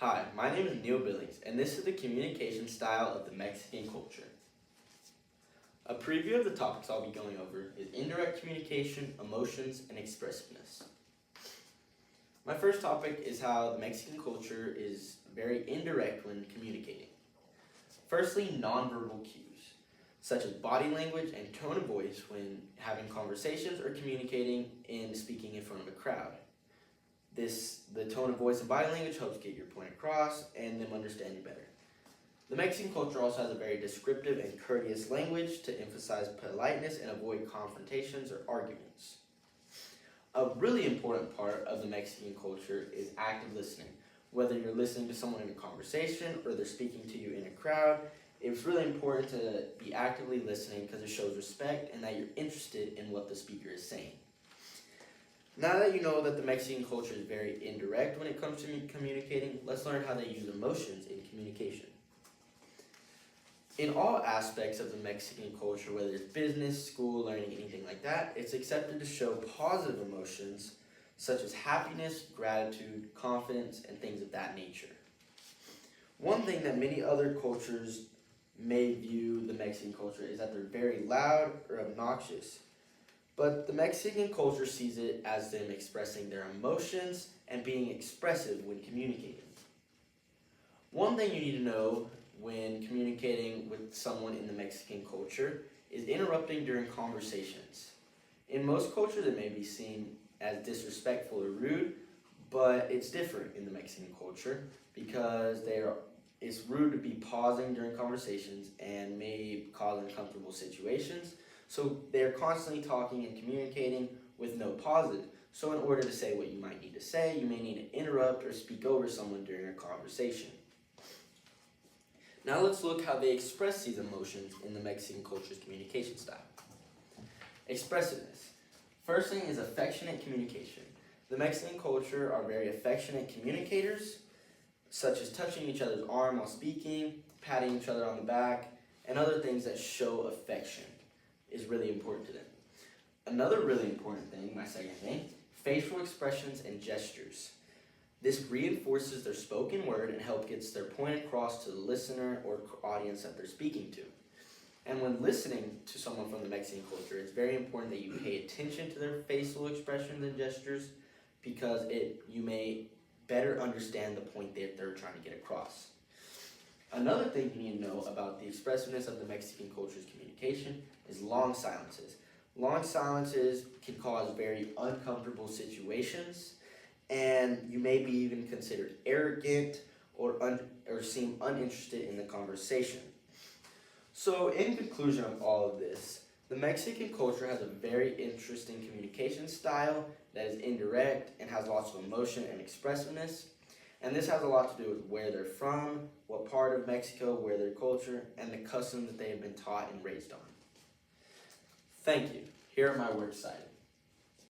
Hi, my name is Neil Billings, and this is the communication style of the Mexican culture. A preview of the topics I'll be going over is indirect communication, emotions, and expressiveness. My first topic is how the Mexican culture is very indirect when communicating. Firstly, nonverbal cues, such as body language and tone of voice when having conversations or communicating and speaking in front of a crowd. The tone of voice and body language helps get your point across and them understand you better. The Mexican culture also has a very descriptive and courteous language to emphasize politeness and avoid confrontations or arguments. A really important part of the Mexican culture is active listening. Whether you're listening to someone in a conversation or they're speaking to you in a crowd, it's really important to be actively listening because it shows respect and that you're interested in what the speaker is saying. Now that you know that the Mexican culture is very indirect when it comes to communicating, let's learn how they use emotions in communication. In all aspects of the Mexican culture, whether it's business, school, learning, anything like that, it's accepted to show positive emotions such as happiness, gratitude, confidence, and things of that nature. One thing that many other cultures may view the Mexican culture is that they're very loud or obnoxious. But the Mexican culture sees it as them expressing their emotions and being expressive when communicating. One thing you need to know when communicating with someone in the Mexican culture is interrupting during conversations. In most cultures, it may be seen as disrespectful or rude, but it's different in the Mexican culture because it's rude to be pausing during conversations and may cause uncomfortable situations. So they're constantly talking and communicating with no pauses. So in order to say what you might need to say, you may need to interrupt or speak over someone during a conversation. Now let's look how they express these emotions in the Mexican culture's communication style. Expressiveness. First thing is affectionate communication. The Mexican culture are very affectionate communicators, such as touching each other's arm while speaking, patting each other on the back, and other things that show affection is really important to them. Another really important thing, my second thing, facial expressions and gestures. This reinforces their spoken word and helps get their point across to the listener or audience that they're speaking to. And when listening to someone from the Mexican culture, it's very important that you pay attention to their facial expressions and gestures because you may better understand the point that they're trying to get across. Another thing you need to know about the expressiveness of the Mexican culture's communication is long silences. Long silences can cause very uncomfortable situations, and you may be even considered arrogant or seem uninterested in the conversation. So in conclusion of all of this, the Mexican culture has a very interesting communication style that is indirect and has lots of emotion and expressiveness. And this has a lot to do with where they're from, what part of Mexico, where their culture, and the customs that they have been taught and raised on. Thank you. Here are my works cited.